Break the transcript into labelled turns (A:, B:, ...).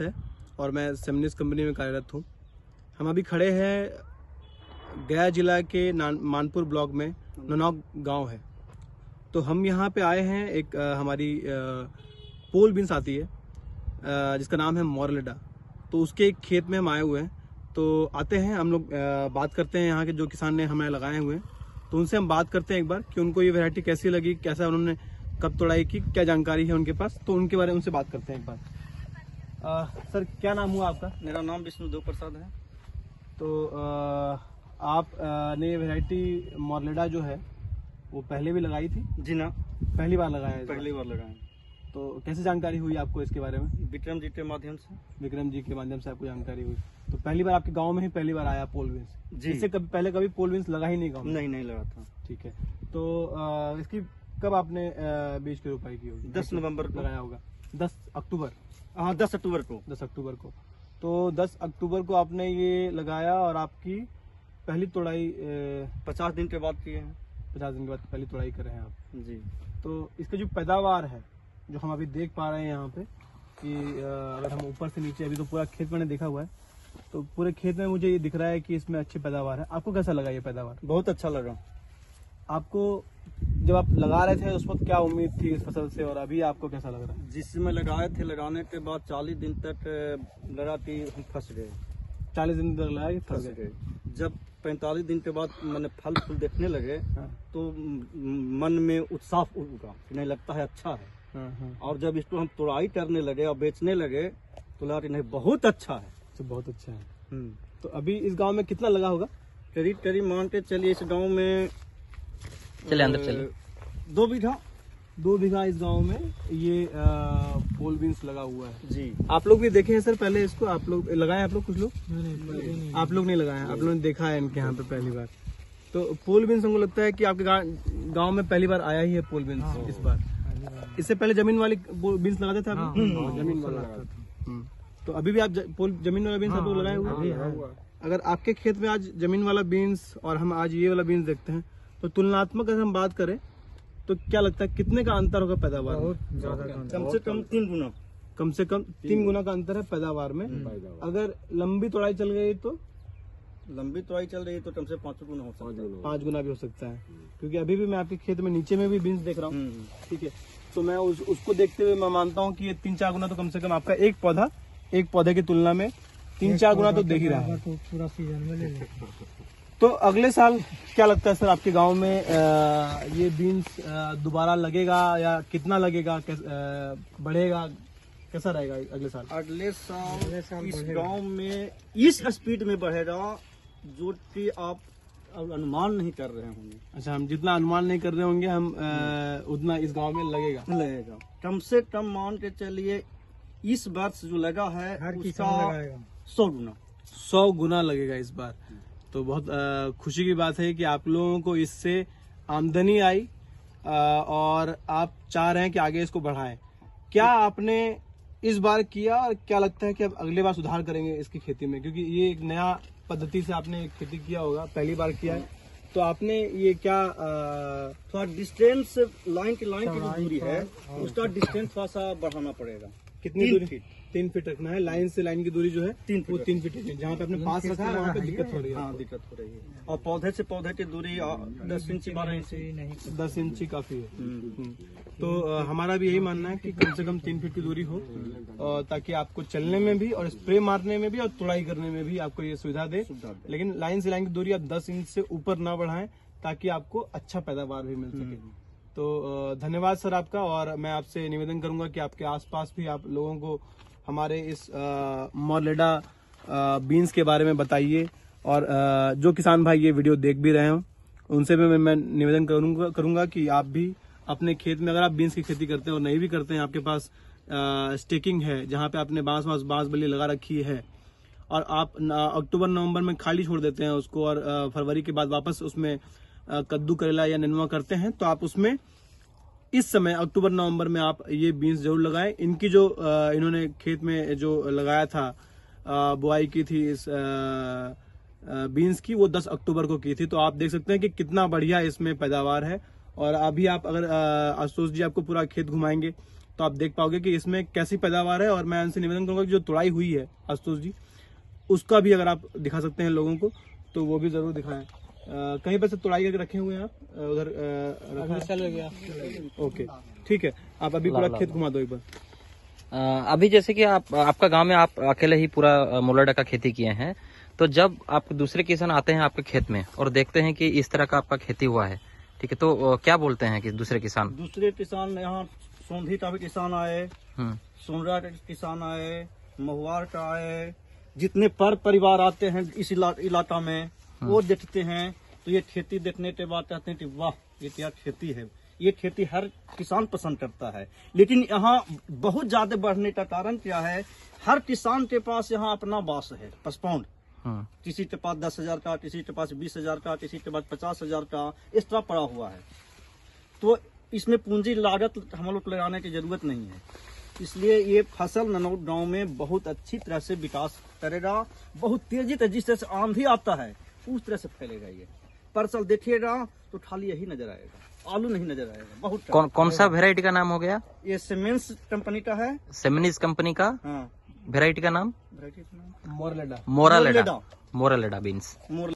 A: है और मैं सेमिनिस कंपनी में कार्यरत हूँ। हम अभी खड़े हैं गया जिला के मानपुर ब्लॉक में ननौक गांव है। तो हम यहाँ पे आए हैं, एक हमारी पोल बीन्स आती है जिसका नाम है मोरलेडा, तो उसके एक खेत में हम आए हुए हैं। तो आते हैं हम लोग, बात करते हैं यहाँ के जो किसान ने हमें लगाए हुए हैं, तो उनसे हम बात करते हैं एक बार कि उनको ये वैरायटी कैसी लगी, कैसा उन्होंने कब तोड़ाई की, क्या जानकारी है उनके पास, तो उनके बारे में उनसे बात करते हैं एक बार। सर क्या नाम हुआ आपका?
B: मेरा नाम विष्णुदेव प्रसाद है।
A: तो आप ने वैरायटी मोरलेडा जो है वो पहले भी लगाई थी?
B: जी ना,
A: पहली बार लगाया है?
B: पहली बार लगाए।
A: तो कैसे जानकारी हुई आपको इसके बारे में?
B: विक्रम जी के माध्यम से।
A: विक्रम जी के माध्यम से आपको जानकारी हुई। तो पहली बार आपके गांव में ही पहली बार आया पोल बीन्स?
B: जी।
A: इससे पहले कभी पोल बीन्स लगा ही नहीं गांव में?
B: नहीं लगा था।
A: ठीक है। तो इसकी कब आपने बीज की रोपाई की होगी?
B: 10 नवंबर को
A: लगाया होगा। 10 अक्टूबर?
B: हाँ, 10 अक्टूबर को।
A: 10 अक्टूबर को। तो 10 अक्टूबर को आपने ये लगाया और आपकी पहली तोड़ाई
B: 50 दिन के बाद किए हैं।
A: 50 दिन के बाद पहली तोड़ाई कर रहे हैं आप?
B: जी।
A: तो इसका जो पैदावार है जो हम अभी देख पा रहे हैं यहाँ पे कि अगर हम ऊपर से नीचे, अभी तो पूरा खेत मैंने देखा हुआ है, तो पूरे खेत में मुझे ये दिख रहा है कि इसमें अच्छी पैदावार है। आपको कैसा लगा ये पैदावार?
B: बहुत अच्छा लगा।
A: आपको जब आप लगा रहे थे उस वक्त क्या उम्मीद थी इस फसल से, और अभी आपको कैसा लग रहा है?
B: जिसमें लगाए थे, लगाने के बाद 40 दिन तक लगा कि हम फंस गए।
A: 40 दिन तक लगा कि फंस गए?
B: जब 45 दिन के बाद मैंने फल फूल देखने लगे,
A: हाँ।
B: तो मन में उत्साह उगा कि नहीं, लगता है अच्छा है।
A: हाँ।
B: और जब इसको हम तोड़ाई करने लगे और बेचने लगे तो लगा कि नहीं, बहुत अच्छा है।
A: तो बहुत अच्छा है। तो अभी इस गांव में कितना लगा होगा?
B: करीब मान के चलिए इस गांव में
C: चले अंदर चले
B: 2 बीघा।
A: 2 बीघा इस गांव में ये पोल बीन्स लगा हुआ है।
B: जी।
A: आप लोग भी देखे हैं सर पहले इसको? आप लोग लगाए? आप लोग कुछ लोग? नहीं। आप लोग नहीं लगाए हैं, आप लोगों ने देखा है इनके यहाँ पे पहली बार। तो पोल बीन्स हमको लगता है कि आपके गांव में पहली बार आया ही है पोल बीन्स इस बार। इससे पहले जमीन वाली बीन्स लगाते थे आप? जमीन वाला लगाते थे। तो अभी भी आप जमीन वाला बीन्स आप लोग लगाए हुए हैं? अगर आपके खेत में आज जमीन वाला बीन्स और हम आज ये वाला बीन्स देखते हैं, तो तुलनात्मक अगर हम बात करें तो क्या लगता है कितने का अंतर होगा पैदावार में?
B: कम से कम 3 गुना।
A: कम से कम 3 गुना का अंतर है पैदावार में। अगर लंबी तोड़ाई चल गई तो?
B: लंबी तोड़ाई चल रही है तो कम से 5 गुना हो सकता है।
A: 5 गुना भी हो सकता है, क्योंकि अभी भी मैं आपके खेत में नीचे में भी बीन्स देख रहा हूँ। ठीक है। तो मैं उसको देखते हुए मैं मानता हूँ कि ये 3-4 गुना तो कम से कम आपका एक पौधे की तुलना में 3-4 गुना तो देख ही रहा है।
D: पूरा सीजन में ले लेते।
A: तो अगले साल क्या लगता है सर आपके गांव में ये बीन्स दोबारा लगेगा या कितना लगेगा, बढ़ेगा, कैसा रहेगा अगले साल?
B: अगले साल इस गांव में इस स्पीड में बढ़ेगा जो कि आप अनुमान नहीं कर रहे होंगे।
A: अच्छा, हम जितना अनुमान नहीं कर रहे होंगे हम उतना इस गांव में लगेगा।
B: कम से कम मान के चलिए इस वर्ष जो लगा है उसका 100 गुना।
A: 100 गुना लगेगा इस बार। तो बहुत खुशी की बात है कि आप लोगों को इससे आमदनी आई और आप चाह रहे हैं कि आगे इसको बढ़ाएं। क्या आपने इस बार किया और क्या लगता है कि अब अगले बार सुधार करेंगे इसकी खेती में? क्योंकि ये एक नया पद्धति से आपने खेती किया होगा, पहली बार किया है, तो आपने ये क्या
B: थोड़ा डिस्टेंस लाइन की जो दूरी है उसका डिस्टेंस थोड़ा सा बढ़ाना पड़ेगा।
A: कितनी दूरी? 3 फीट रखना है। लाइन से लाइन की दूरी जो है 3 फीट है। जहाँ पे आपने पास रखा है वहाँ पे दिक्कत हो रही है।
B: हाँ, दिक्कत हो रही है। और पौधे से पौधे की दूरी 10 इंची 12 इंची
A: 10 इंची काफी है। तो हमारा भी यही मानना है कि कम से कम 3 फीट की दूरी हो, ताकि आपको चलने में भी और स्प्रे मारने में भी और तुड़ाई करने में भी आपको ये सुविधा दे। लेकिन लाइन से लाइन की दूरी आप 10 इंच से ऊपर ना बढ़ाएं, ताकि आपको अच्छा पैदावार भी मिल सके। तो धन्यवाद सर आपका, और मैं आपसे निवेदन करूंगा कि आपके आसपास भी आप लोगों को हमारे इस मोरलेडा बीन्स के बारे में बताइए। और जो किसान भाई ये वीडियो देख भी रहे हो उनसे भी मैं निवेदन करूंगा कि आप भी अपने खेत में, अगर आप बीन्स की खेती करते हैं और नहीं भी करते हैं, आपके पास स्टेकिंग है जहाँ पे आपने बांस बल्ली लगा रखी है और आप अक्टूबर नवंबर में खाली छोड़ देते हैं उसको और फरवरी के बाद वापस उसमें कद्दू करेला या नेनुआ करते हैं, तो आप उसमें इस समय अक्टूबर नवंबर में आप ये बीन्स जरूर लगाएं। इनकी जो इन्होंने खेत में जो लगाया था, बुआई की थी इस बीन्स की, वो 10 अक्टूबर को की थी। तो आप देख सकते हैं कि कितना बढ़िया इसमें पैदावार है। और अभी आप अगर आशुतोष जी आपको पूरा खेत घुमाएंगे, तो आप देख पाओगे कि इसमें कैसी पैदावार है। और मैं उनसे निवेदन करूंगा कि जो तुड़ाई हुई है आशुतोष जी, उसका भी अगर आप दिखा सकते हैं लोगों को तो वो भी जरूर दिखाएं। कहीं पर से तुड़ाई करके रखे हुए हैं आप? उधर रखा चल गया। ओके ठीक है, आप अभी पूरा खेत घुमा दो एक बार।
C: अभी जैसे कि आपका गांव में आप अकेले ही पूरा मोलाडा का खेती किए हैं, तो जब आप दूसरे किसान आते हैं आपके खेत में और देखते हैं कि इस तरह का आपका खेती हुआ है, ठीक है, तो क्या बोलते हैं कि दूसरे किसान
B: यहाँ सोंधी का भी किसान आए, सोनरा का किसान आए, महुआर का आए, जितने परिवार आते हैं इस इलाका में वो देखते हैं तो ये खेती देखने के बाद कहते हैं कि वाह ये क्या खेती है। ये खेती हर किसान पसंद करता है, लेकिन यहाँ बहुत ज्यादा बढ़ने का कारण क्या है, हर किसान के पास यहाँ अपना बास है, पसपौंड। किसी के पास 10,000 का, किसी के पास 20,000 का, किसी के पास 50,000 का, इस तरह पड़ा हुआ है। तो इसमें पूंजी लागत हम लोग लगाने की जरूरत नहीं है, इसलिए ये फसल ननौर गांव में बहुत अच्छी तरह से विकास करेगा। बहुत तेजी से, जिस तरह से आंधी आता है उस तरह से फैलेगा। ये परसल देखिएगा तो खाली यही नजर आएगा, आलू नहीं नजर आएगा। बहुत
C: कौन सा वेराइटी का नाम हो गया?
B: ये सीमेंस कंपनी का है।
C: सेमिनिस कंपनी का।
B: हाँ,
C: वेराइटी का नाम
A: मोरालेडा
C: मोरालेडा बीन्स।